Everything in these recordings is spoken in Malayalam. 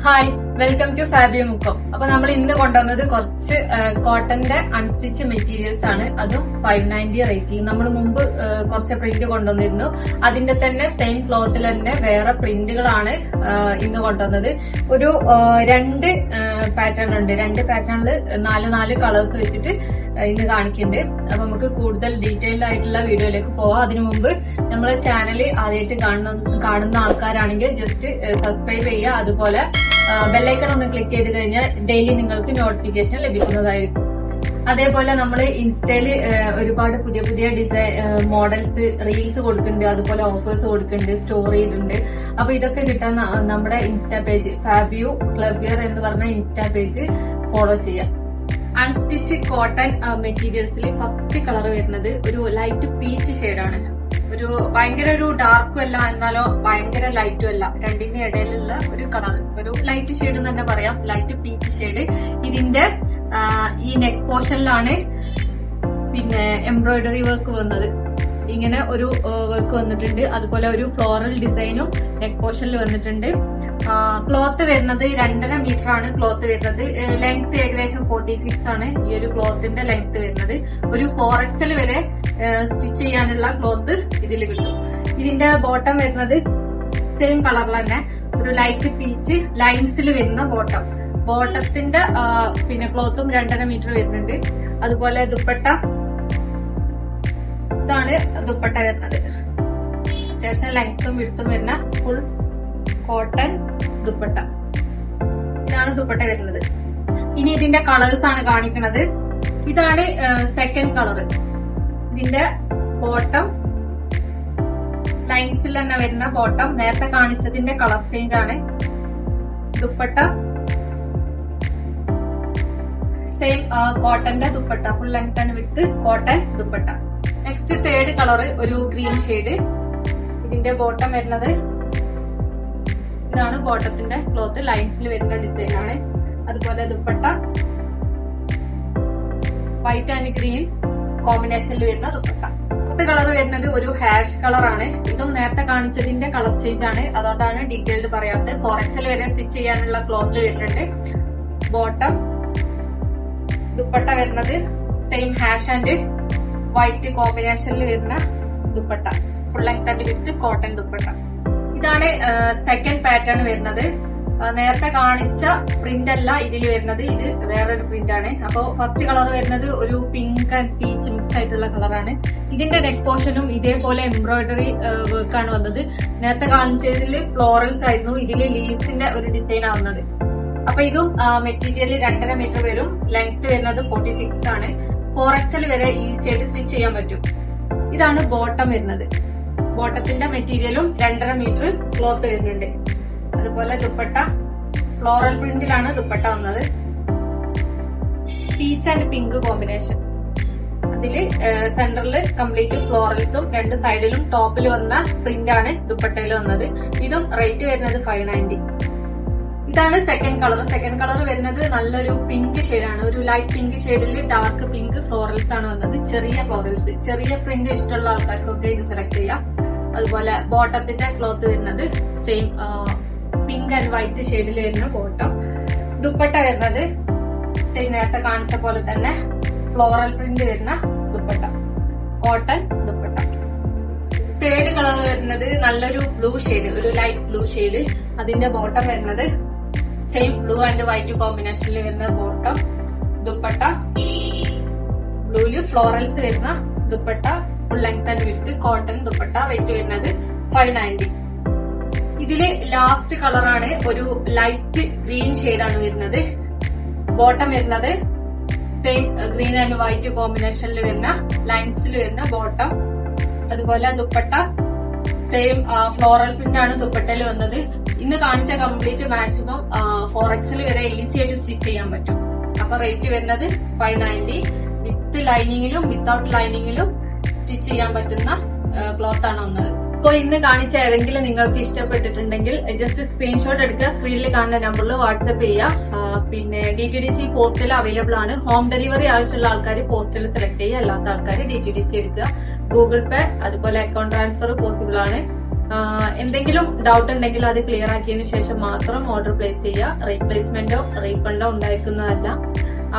Hi, welcome to Fabio Mukkam. അപ്പൊ നമ്മൾ ഇന്ന് കൊണ്ടുവന്നത് കുറച്ച് കോട്ടന്റെ അൺസ്റ്റിച്ച് മെറ്റീരിയൽസ് ആണ്. അതും 590 റേറ്റിൽ. നമ്മൾ മുമ്പ് കുറച്ച് പ്രിന്റ് കൊണ്ടുവന്നിരുന്നു. അതിന്റെ തന്നെ സെയിം ക്ലോത്തിൽ തന്നെ വേറെ പ്രിന്റുകളാണ് ഇന്ന് കൊണ്ടുവന്നത്. ഒരു രണ്ട് പാറ്റേൺ ഉണ്ട്. രണ്ട് പാറ്റേണില് നാല് കളേഴ്സ് വെച്ചിട്ട് ഇന്ന് കാണിക്കുന്നുണ്ട്. അപ്പൊ നമുക്ക് കൂടുതൽ ഡീറ്റെയിൽഡ് ആയിട്ടുള്ള വീഡിയോയിലേക്ക് പോവാം. അതിനു മുമ്പ് നമ്മളെ ചാനൽ ആദ്യമായിട്ട് കാണുന്ന ആൾക്കാരാണെങ്കിൽ ജസ്റ്റ് സബ്സ്ക്രൈബ് ചെയ്യുക. അതുപോലെ ബെല്ലൈക്കൺ ഒന്ന് ക്ലിക്ക് ചെയ്ത് കഴിഞ്ഞാൽ ഡെയിലി നിങ്ങൾക്ക് നോട്ടിഫിക്കേഷൻ ലഭിക്കുന്നതായിരിക്കും. അതേപോലെ നമ്മൾ ഇൻസ്റ്റയില് ഒരുപാട് പുതിയ ഡിസൈൻ മോഡൽസ് റീൽസ് കൊടുക്കുന്നുണ്ട്. അതുപോലെ ഓഫേഴ്സ് കൊടുക്കുന്നുണ്ട്, സ്റ്റോറി ഇടുന്നുണ്ട്. അപ്പൊ ഇതൊക്കെ കിട്ടാൻ നമ്മുടെ insta page Fabio club wear എന്ന് പറഞ്ഞ ഇൻസ്റ്റാ പേജ് ഫോളോ ചെയ്യാം. അൺസ്റ്റിച്ച് കോട്ടൺ മെറ്റീരിയൽസിൽ ഫസ്റ്റ് കളർ വരുന്നത് ഒരു ലൈറ്റ് പീച്ച് ഷെയ്ഡാണ്. ഭയങ്കര ഒരു ഡാർക്കും അല്ല, എന്നാലോ ഭയങ്കര ലൈറ്റും അല്ല, രണ്ടിന്റെ ഇടയിലുള്ള ഒരു കളർ, ഒരു ലൈറ്റ് ഷെയ്ഡ് എന്ന് തന്നെ പറയാം, ലൈറ്റ് പീച്ച് ഷെയ്ഡ്. ഇതിന്റെ ഈ നെക്ക് പോർഷനിലാണ് പിന്നെ എംബ്രോയിഡറി വർക്ക് വന്നത്. ഇങ്ങനെ ഒരു വർക്ക് വന്നിട്ടുണ്ട്. അതുപോലെ ഒരു ഫ്ലോറൽ ഡിസൈനും നെക്ക് പോർഷനിൽ വന്നിട്ടുണ്ട്. ക്ലോത്ത് വരുന്നത് 2.5 മീറ്റർ ആണ് ക്ലോത്ത് വരുന്നത്. ലെങ്ത് ഏകദേശം 46 ആണ് ഈ ഒരു ക്ലോത്തിന്റെ ലെങ്ത് വരുന്നത്. ഒരു 4XL വരെ സ്റ്റിച്ച് ചെയ്യാനുള്ള ക്ലോത്ത് ഇതിൽ കിട്ടും. ഇതിന്റെ ബോട്ടം വരുന്നത് സെയിം കളറിൽ തന്നെ ഒരു ലൈറ്റ് പീച്ച് ലൈൻസിൽ വരുന്ന ബോട്ടത്തിന്റെ പിന്നെ ക്ലോത്തും 2.5 മീറ്റർ വരുന്നുണ്ട്. അതുപോലെ ദുപ്പട്ട, ഇതാണ് ദുപ്പട്ട വരുന്നത്. അത്യാവശ്യം ലെങ്ത്തും വിഡ്ത്തും വരുന്ന ഫുൾ കോട്ടൺ ദുപ്പട്ട. ഇതാണ് ദുപ്പട്ട വരുന്നത്. ഇനി ഇതിന്റെ കളേഴ്സ് ആണ് കാണിക്കുന്നത്. ഇതാണ് സെക്കൻഡ് കളർ. ഇതിന്റെ ബോട്ടം ലൈൻസിൽ തന്നെ വരുന്ന ബോട്ടം. നേരത്തെ കാണിച്ചതിന്റെ കളർ ചേഞ്ച് ആണ്. ദുപ്പട്ട സെയിം കോട്ടന്റെ dupatta, full length and with cotton dupatta. Next third colour ഒരു ഗ്രീൻ ഷെയ്ഡ്. ഇതിന്റെ ബോട്ടം വരുന്നത് ഇതാണ്. ബോട്ടത്തിന്റെ ക്ലോത്ത് ലൈൻസിൽ വരുന്ന ഡിസൈൻ ആണ്. അതുപോലെ ദുപ്പട്ട വൈറ്റ് ആൻഡ് ഗ്രീൻ കോമ്പിനേഷനിൽ വരുന്ന ദുപ്പട്ട. അടുത്ത കളർ വരുന്നത് ഒരു ഹാഷ് കളർ ആണ്. ഇതും നേരത്തെ കാണിച്ചതിന്റെ കളർ ചേഞ്ച് ആണ്, അതുകൊണ്ടാണ് ഡീറ്റെയിൽഡ് പറയാത്തത്. 4XL വരെ സ്റ്റിച്ച് ചെയ്യാനുള്ള ക്ലോത്ത് വരുന്നുണ്ട്. ബോട്ടം ദുപ്പട്ട വരുന്നത് സെയിം ഹാഷ് ആൻഡ് വൈറ്റ് കോമ്പിനേഷനിൽ വരുന്ന dupatta, full length and with cotton dupatta. ഇതാണ് സെക്കൻഡ് പാറ്റേൺ വരുന്നത്. നേരത്തെ കാണിച്ച പ്രിന്റ് അല്ല ഇതിൽ വരുന്നത്, ഇത് വേറൊരു പ്രിന്റ് ആണ്. അപ്പോ ഫസ്റ്റ് കളർ വരുന്നത് ഒരു പിങ്ക് ആൻഡ് പീച്ച് മിക്സ് ആയിട്ടുള്ള കളറാണ്. ഇതിന്റെ നെക്ക് പോർഷനും ഇതേപോലെ എംബ്രോയിഡറി വർക്കാണ് വന്നത്. നേരത്തെ കാണിച്ചതിൽ ഫ്ലോറൽസ് ആയിരുന്നു, ഇതില് ലീവ്സിന്റെ ഒരു ഡിസൈൻ ആവുന്നത്. അപ്പൊ ഇതും മെറ്റീരിയൽ 2.5 മീറ്റർ വരും. ലെങ്ത് വരുന്നത് 46 ആണ്. 4XL വരെ ഈസി ആയിട്ട് സ്റ്റിച്ച് ചെയ്യാൻ പറ്റും. ഇതാണ് ബോട്ടം വരുന്നത്. ബോട്ടത്തിന്റെ മെറ്റീരിയലും 2.5 മീറ്റർ ക്ലോത്ത് വരുന്നുണ്ട്. അതുപോലെ ദുപ്പട്ട ഫ്ലോറൽ പ്രിന്റിലാണ് ദുപ്പട്ട വന്നത്. Peach and pink combination. അതില് സെന്ററിൽ കംപ്ലീറ്റ് ഫ്ലോറൽസും രണ്ട് സൈഡിലും ടോപ്പിൽ വന്ന പ്രിന്റ് ആണ് ദുപ്പട്ടയിൽ വന്നത്. ഇതും റേറ്റ് വരുന്നത് 590. ഇതാണ് സെക്കൻഡ് കളർ. സെക്കൻഡ് കളർ വരുന്നത് നല്ലൊരു പിങ്ക് ഷെയ്ഡാണ്. ഒരു ലൈറ്റ് പിങ്ക് ഷെയ്ഡിൽ ഡാർക്ക് പിങ്ക് ഫ്ലോറൽസ് ആണ് വന്നത്. ചെറിയ ഫ്ലോറൽസ്, ചെറിയ പ്രിന്റ് ഇഷ്ടമുള്ള ആൾക്കാർക്കൊക്കെ ഇത് സെലക്ട് ചെയ്യാം. അതുപോലെ ബോട്ടത്തിന്റെ ക്ലോത്ത് വരുന്നത് സെയിം പിങ്ക് ആൻഡ് വൈറ്റ് ഷെയ്ഡിൽ വരുന്ന ബോട്ടം. ദുപ്പട്ട വരുന്നത് സെയിം നേരത്തെ കാണിച്ച പോലെ തന്നെ ഫ്ലോറൽ പ്രിന്റ് വരുന്ന dupatta, cotton dupatta. Third colour വരുന്നത് നല്ലൊരു ബ്ലൂ ഷെയ്ഡ്, ഒരു ലൈറ്റ് ബ്ലൂ ഷെയ്ഡ്. അതിന്റെ ബോട്ടം വരുന്നത് സെയിം ബ്ലൂ ആൻഡ് വൈറ്റ് കോമ്പിനേഷനിൽ വരുന്ന ബോട്ടം. ദുപ്പട്ട ബ്ലൂല് ഫ്ലോറൽസ് വരുന്ന dupatta, full length and with cotton dupatta. Rate വരുന്നത് 590. ഇതില് ലാസ്റ്റ് കളറാണ് ഒരു ലൈറ്റ് ഗ്രീൻ ഷെയ്ഡാണ് വരുന്നത്. ബോട്ടം വരുന്നത് സെയിം ഗ്രീൻ ആൻഡ് വൈറ്റ് കോമ്പിനേഷനിൽ വരുന്ന ലൈൻസിൽ വരുന്ന ബോട്ടം. അതുപോലെ ദുപ്പട്ട സെയിം ഫ്ലോറൽ പ്രിന്റ് ആണ് ദുപ്പട്ടയിൽ വന്നത്. ഇന്ന് കാണിച്ച കംപ്ലീറ്റ് മാക്സിമം 4XL വരെ ഈസി ആയിട്ട് സ്റ്റിച്ച് ചെയ്യാൻ പറ്റും. അപ്പൊ റേറ്റ് വരുന്നത് 590. വിത്ത് ലൈനിങ്ങിലും വിത്തൗട്ട് ലൈനിങ്ങിലും സ്റ്റിച്ച് ചെയ്യാൻ പറ്റുന്ന ക്ലോത്ത് ആണ് വന്നത്. അപ്പോൾ ഇന്ന് കാണിച്ച ഏതെങ്കിലും നിങ്ങൾക്ക് ഇഷ്ടപ്പെട്ടിട്ടുണ്ടെങ്കിൽ ജസ്റ്റ് സ്ക്രീൻഷോട്ട് എടുക്കുക. സ്ക്രീനിൽ കാണുന്ന നമ്പറിൽ വാട്സ്ആപ്പ് ചെയ്യുക. പിന്നെ DTDC പോസ്റ്റൽ അവൈലബിൾ ആണ്. ഹോം ഡെലിവറി ആവശ്യമുള്ള ആൾക്കാർ പോസ്റ്റൽ സെലക്ട് ചെയ്യുക, അല്ലാത്ത ആൾക്കാർ DTDC എടുക്കുക. ഗൂഗിൾ പേ അതുപോലെ അക്കൗണ്ട് ട്രാൻസ്ഫർ പോസിബിൾ ആണ്. എന്തെങ്കിലും ഡൗട്ട് ഉണ്ടെങ്കിൽ അത് ക്ലിയർ ആക്കിയതിനു ശേഷം മാത്രം ഓർഡർ പ്ലേസ് ചെയ്യുക. റീപ്ലേസ്മെന്റോ റീഫണ്ടോ ഉണ്ടായിരിക്കുന്നതല്ല.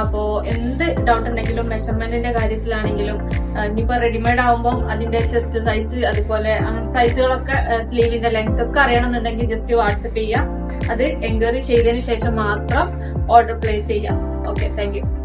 അപ്പോ എന്ത് ഡൗട്ട് ഉണ്ടെങ്കിലും മെഷർമെന്റിന്റെ കാര്യത്തിലാണെങ്കിലും ഇനിയിപ്പോ റെഡിമെയ്ഡ് ആവുമ്പോൾ അതിന്റെ ചെസ്റ്റ് സൈസ് അതുപോലെ അങ്ങനെ സൈസുകളൊക്കെ സ്ലീവിന്റെ ലെങ്ത് ഒക്കെ അറിയണമെന്നുണ്ടെങ്കിൽ ജസ്റ്റ് വാട്സപ്പ് ചെയ്യുക. അത് എൻക്വയറി ചെയ്തതിനു ശേഷം മാത്രം ഓർഡർ പ്ലേസ് ചെയ്യാം. Okay, thank you.